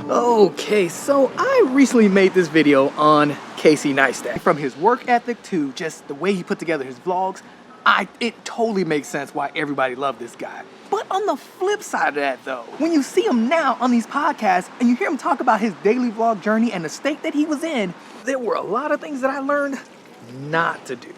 Okay, so I recently made this video on Casey Neistat. From his work ethic to just the way he put together his vlogs, it totally makes sense why everybody loved this guy. But on the flip side of that though, when you see him now on these podcasts and you hear him talk about his daily vlog journey and the state that he was in, there were a lot of things that I learned not to do.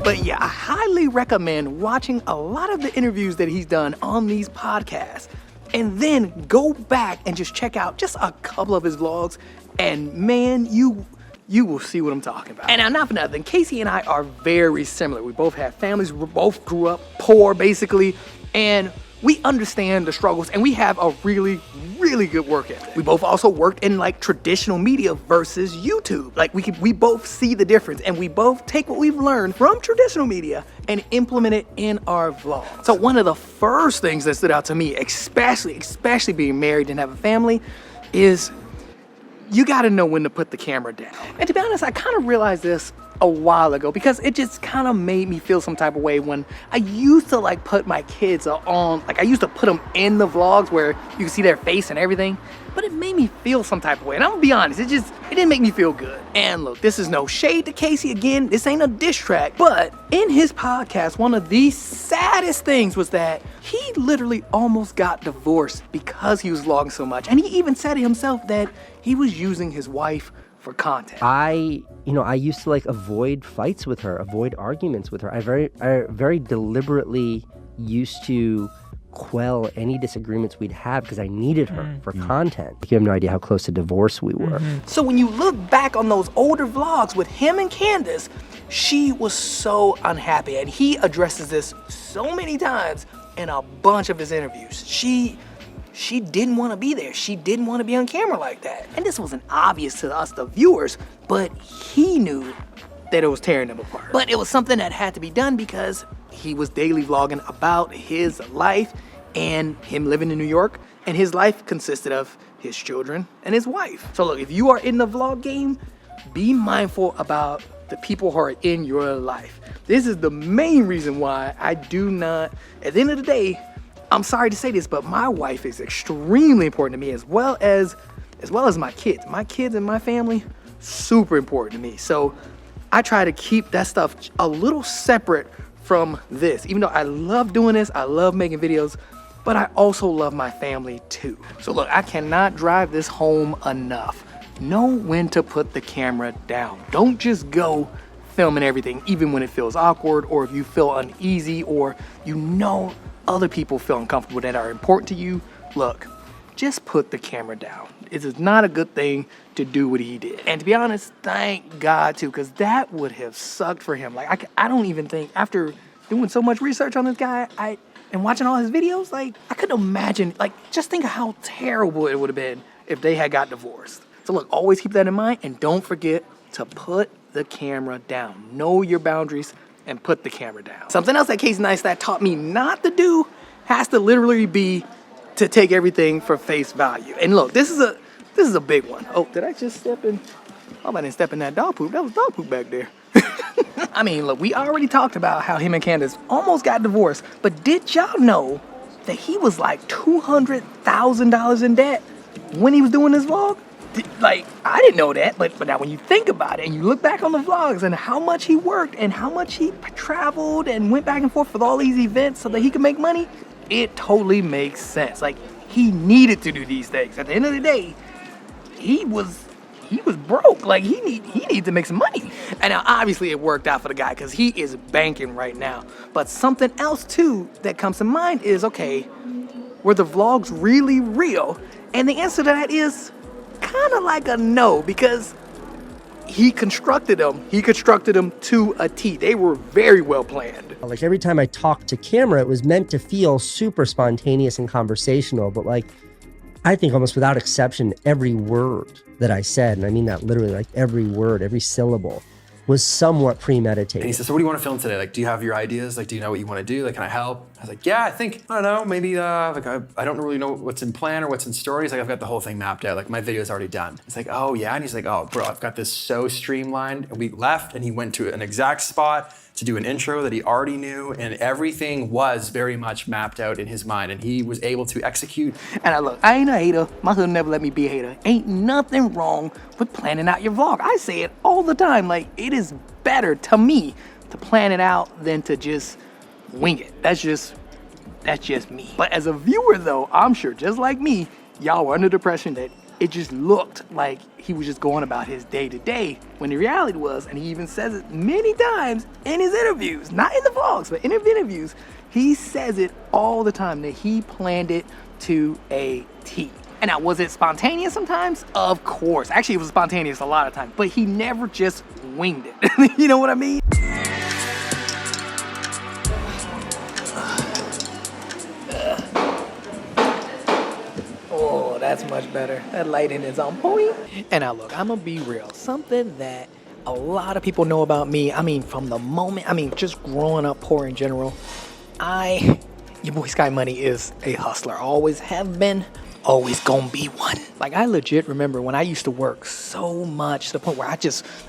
But yeah, I highly recommend watching a lot of the interviews that he's done on these podcasts and then go back and just check out just a couple of his vlogs, and man, you will see what I'm talking about. And not for nothing, Casey and I are very similar. We both have families, we both grew up poor basically, and we understand the struggles and we have a really good work ethic. We both also worked in like traditional media versus YouTube. Like we both see the difference and we both take what we've learned from traditional media and implement it in our vlog. So one of the first things that stood out to me, especially being married and having a family, is you gotta know when to put the camera down. And to be honest, I kind of realized this a while ago because it just kind of made me feel some type of way when I used to like put my kids on, like I used to put them in the vlogs where you can see their face and everything, but it made me feel some type of way. And I'm gonna be honest, it didn't make me feel good. And look, this is no shade to Casey again, this ain't a diss track, but in his podcast, one of the saddest things was that he literally almost got divorced because he was vlogging so much. And he even said it himself that he was using his wife for content. I used to like avoid fights with her, avoid arguments with her. I very deliberately used to quell any disagreements we'd have because I needed her for content. You have no idea how close to divorce we were. So when you look back on those older vlogs with him and Candace, she was so unhappy, and he addresses this so many times in a bunch of his interviews. She didn't want to be there. She didn't want to be on camera like that. And this wasn't obvious to us, the viewers, but he knew that it was tearing them apart. But it was something that had to be done because he was daily vlogging about his life and him living in New York, and his life consisted of his children and his wife. So look, if you are in the vlog game, be mindful about the people who are in your life. This is the main reason why I do not, at the end of the day, I'm sorry to say this, but my wife is extremely important to me, as well as my kids. My kids and my family, super important to me. So I try to keep that stuff a little separate from this. Even though I love doing this, I love making videos, but I also love my family too. So look, I cannot drive this home enough. Know when to put the camera down. Don't just go filming everything, even when it feels awkward, or if you feel uneasy, or you know other people feel uncomfortable that are important to you. Look, just put the camera down. It is not a good thing to do what he did. And to be honest, thank God too, because that would have sucked for him. Like, I don't even think, after doing so much research on this guy, and watching all his videos, like, I couldn't imagine, like, just think of how terrible it would have been if they had got divorced. So look, always keep that in mind, and don't forget to put the camera down. Know your boundaries and put the camera down. Something else that Casey Neistat taught me not to do has to literally be to take everything for face value. And look, this is a big one. Oh, did I just step in? Oh, I didn't step in that dog poop. That was dog poop back there. I mean, look, we already talked about how him and Candace almost got divorced, but did y'all know that he was like $200,000 in debt when he was doing this vlog? Like, I didn't know that, but now when you think about it and you look back on the vlogs and how much he worked and how much he traveled and went back and forth with all these events so that he could make money, it totally makes sense. Like, he needed to do these things. At the end of the day, he was broke. Like, he needed to make some money. And now obviously it worked out for the guy because he is banking right now. But something else too that comes to mind is, okay, were the vlogs really real? And the answer to that is kind of like a no, because he constructed them to a T. They were very well planned. Like, every time I talked to camera, it was meant to feel super spontaneous and conversational, but like, I think almost without exception, every word that I said, and I mean that literally, like every word, every syllable, was somewhat And he premeditated. said, so what do you want to film today? Like, do you have your ideas? Like, do you know what you want to do? Like, can I help? I was like, yeah, I don't know, maybe, like, I don't really know what's in plan or what's in story. He's like, I've got the whole thing mapped out. Like, my video's already done. It's like, oh, yeah. And he's like, oh, bro, I've got this so streamlined. And we left, and he went to an exact spot to do an intro that he already knew, and everything was very much mapped out in his mind, and he was able to execute. And I ain't a hater. My hood never let me be a hater. Ain't nothing wrong with planning out your vlog. I say it all the time. Like, it is better to me to plan it out than to just wing it. That's just me. But as a viewer though, I'm sure just like me, y'all were under the impression that it just looked like he was just going about his day to day, when the reality was, and he even says it many times in his interviews, not in the vlogs, but in his interviews, he says it all the time that he planned it to a T. And now, was it spontaneous sometimes? Of course. Actually, it was spontaneous a lot of times, but he never just winged it. You know what I mean? Oh, that's much better. That lighting is on point. And now look, I'm gonna be real. Something that a lot of people know about me, from the moment, just growing up poor in general, your boy Sky Money is a hustler. Always have been, always gonna be one. Like, I legit remember when I used to work so much to the point where I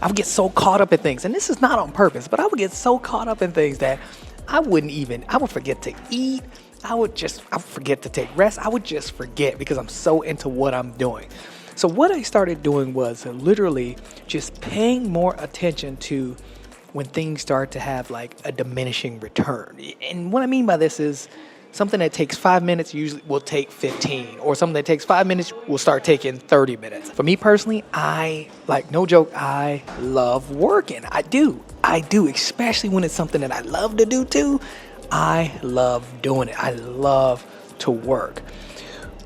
would get so caught up in things. And this is not on purpose, but I would get so caught up in things that I would forget to eat. I would forget to take rest. I would just forget because I'm so into what I'm doing. So what I started doing was literally just paying more attention to when things start to have like a diminishing return. And what I mean by this is something that takes 5 minutes usually will take 15, or something that takes 5 minutes will start taking 30 minutes. For me personally, no joke, I love working. I do, especially when it's something that I love to do too. I love doing it. I love to work.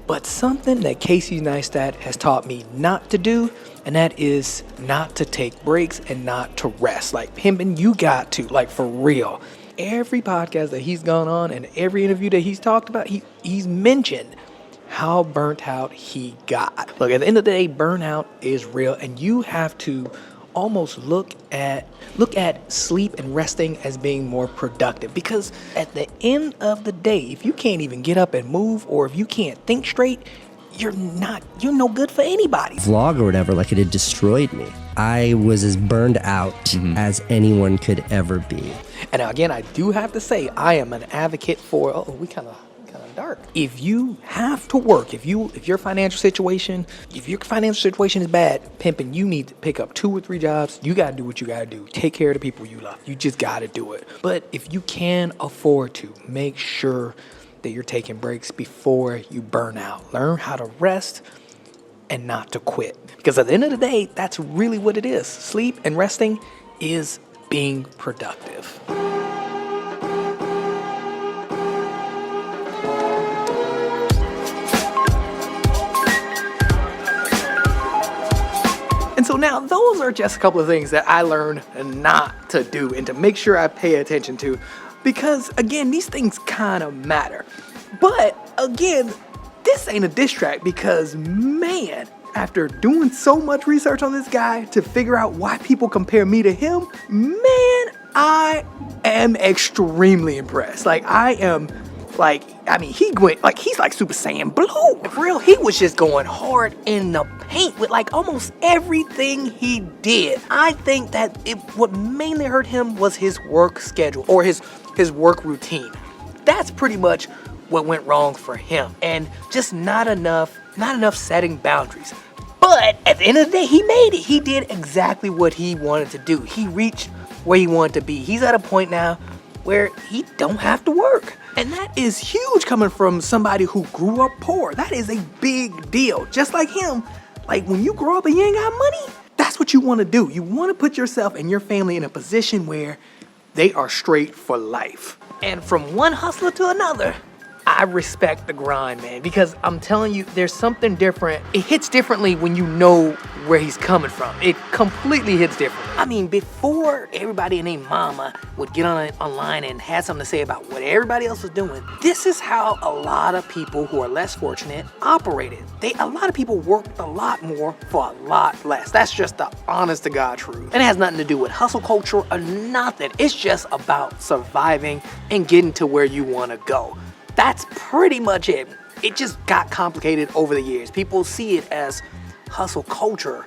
But something that Casey Neistat has taught me not to do, and that is not to take breaks and not to rest. Like, pimping, you got to, like, for real. Every podcast that he's gone on and every interview that he's talked about, he's mentioned how burnt out he got. Look, at the end of the day, burnout is real, and you have to almost look at sleep and resting as being more productive, because at the end of the day, if you can't even get up and move, or if you can't think straight, you're no good for anybody. Vlog or whatever, like, it had destroyed me. I was as burned out as anyone could ever be. And now, again, I do have to say, I am an advocate for, we kind of dark. If you have to work, if your financial situation is bad, pimping, you need to pick up 2 or 3 jobs. You got to do what you got to do. Take care of the people you love. You just got to do it. But if you can afford to, make sure that you're taking breaks before you burn out. Learn how to rest and not to quit. Because at the end of the day, that's really what it is. Sleep and resting is being productive. And so now those are just a couple of things that I learned not to do and to make sure I pay attention to, because again, these things kind of matter. But again, this ain't a diss track, because man, after doing so much research on this guy to figure out why people compare me to him, man, I am extremely impressed. Like, I am he went, like, he's like Super Saiyan Blue. For real, he was just going hard in the paint with like almost everything he did. I think that what mainly hurt him was his work schedule, or his work routine. That's pretty much what went wrong for him, and just not enough setting boundaries. But at the end of the day, he made it. He did exactly what he wanted to do. He reached where he wanted to be. He's at a point now where he don't have to work. And that is huge coming from somebody who grew up poor. That is a big deal. Just like him, like, when you grow up and you ain't got money, that's what you want to do. You want to put yourself and your family in a position where they are straight for life. And from one hustler to another, I respect the grind, man, because I'm telling you, there's something different. It hits differently when you know where he's coming from. It completely hits differently. I mean, before everybody and their mama would get online and had something to say about what everybody else was doing, this is how a lot of people who are less fortunate operated. A lot of people worked a lot more for a lot less. That's just the honest to God truth. And it has nothing to do with hustle culture or nothing. It's just about surviving and getting to where you want to go. That's pretty much it. It just got complicated over the years. People see it as hustle culture.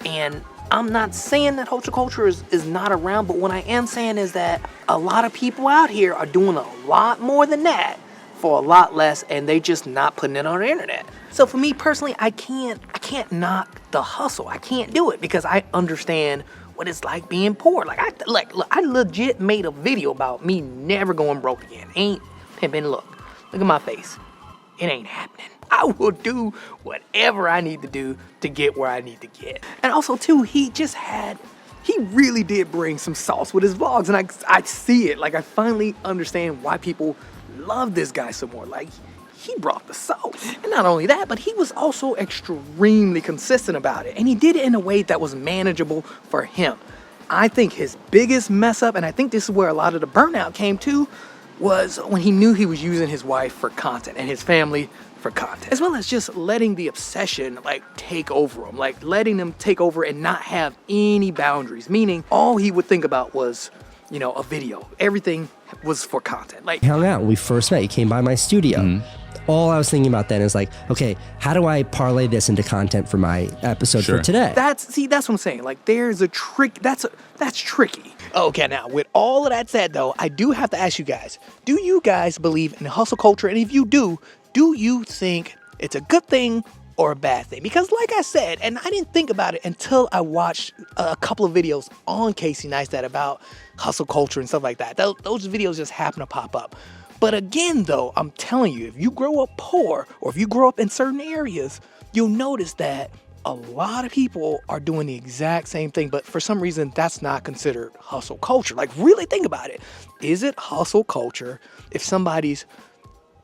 And I'm not saying that hustle culture is not around, but what I am saying is that a lot of people out here are doing a lot more than that for a lot less, and they just not putting it on the internet. So for me personally, I can't knock the hustle. I can't do it because I understand what it's like being poor. I legit made a video about me never going broke again. Ain't pimping. Look at my face. It ain't happening. I will do whatever I need to do to get where I need to get. And also too, he really did bring some sauce with his vlogs, and I see it. Like, I finally understand why people love this guy some more. Like, he brought the sauce. And not only that, but he was also extremely consistent about it. And he did it in a way that was manageable for him. I think his biggest mess up, and I think this is where a lot of the burnout came to, was when he knew he was using his wife for content and his family for content, as well as just letting the obsession take over him, letting them take over and not have any boundaries, meaning all he would think about was, a video. Everything was for content. Hung out when we first met. He came by my studio. All I was thinking about then is okay, how do I parlay this into content for my episode for today? That's what I'm saying. There's a trick. That's tricky. Okay, now with all of that said though, I do have to ask you guys, do you guys believe in hustle culture? And if you do you think it's a good thing or a bad thing? Because like I said, and I didn't think about it until I watched a couple of videos on Casey Neistat about hustle culture and stuff like that. Those videos just happen to pop up. But again, though, I'm telling you, if you grow up poor or if you grow up in certain areas, you'll notice that a lot of people are doing the exact same thing, but for some reason, that's not considered hustle culture. Really think about it. Is it hustle culture if somebody's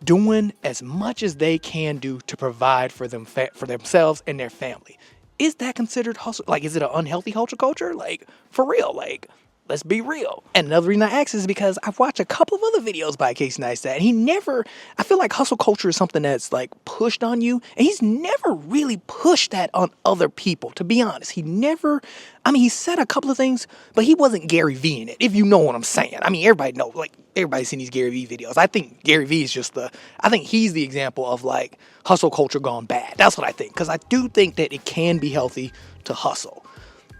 doing as much as they can do to provide for themselves and their family? Is that considered hustle? Is it an unhealthy hustle culture? For real, let's be real. And another reason I ask is because I've watched a couple of other videos by Casey Neistat, and I feel like hustle culture is something that's pushed on you, and he's never really pushed that on other people, to be honest. He said a couple of things, but he wasn't Gary Vee in it, if you know what I'm saying. Everybody knows, everybody's seen these Gary Vee videos. I think Gary Vee is I think he's the example of hustle culture gone bad. That's what I think, because I do think that it can be healthy to hustle.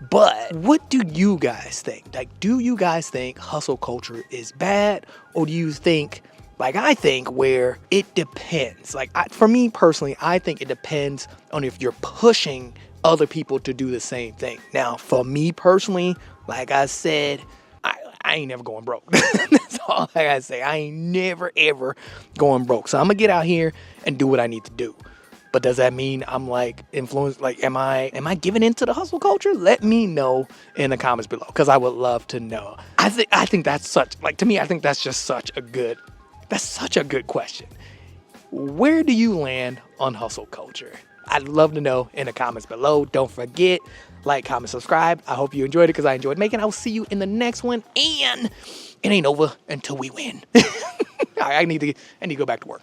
But what do you guys think? Do you guys think hustle culture is bad? Or do you think, I think, where it depends? For me personally, I think it depends on if you're pushing other people to do the same thing. Now, for me personally, like I said, I ain't never going broke. That's all I gotta say. I ain't never, ever going broke. So I'm gonna get out here and do what I need to do. But does that mean I'm influenced? Am I giving into the hustle culture? Let me know in the comments below, because I would love to know. I think that's to me, I think that's just such a good question. Where do you land on hustle culture? I'd love to know in the comments below. Don't forget, comment, subscribe. I hope you enjoyed it, because I enjoyed making it. I'll see you in the next one, and it ain't over until we win. All right, I need to go back to work.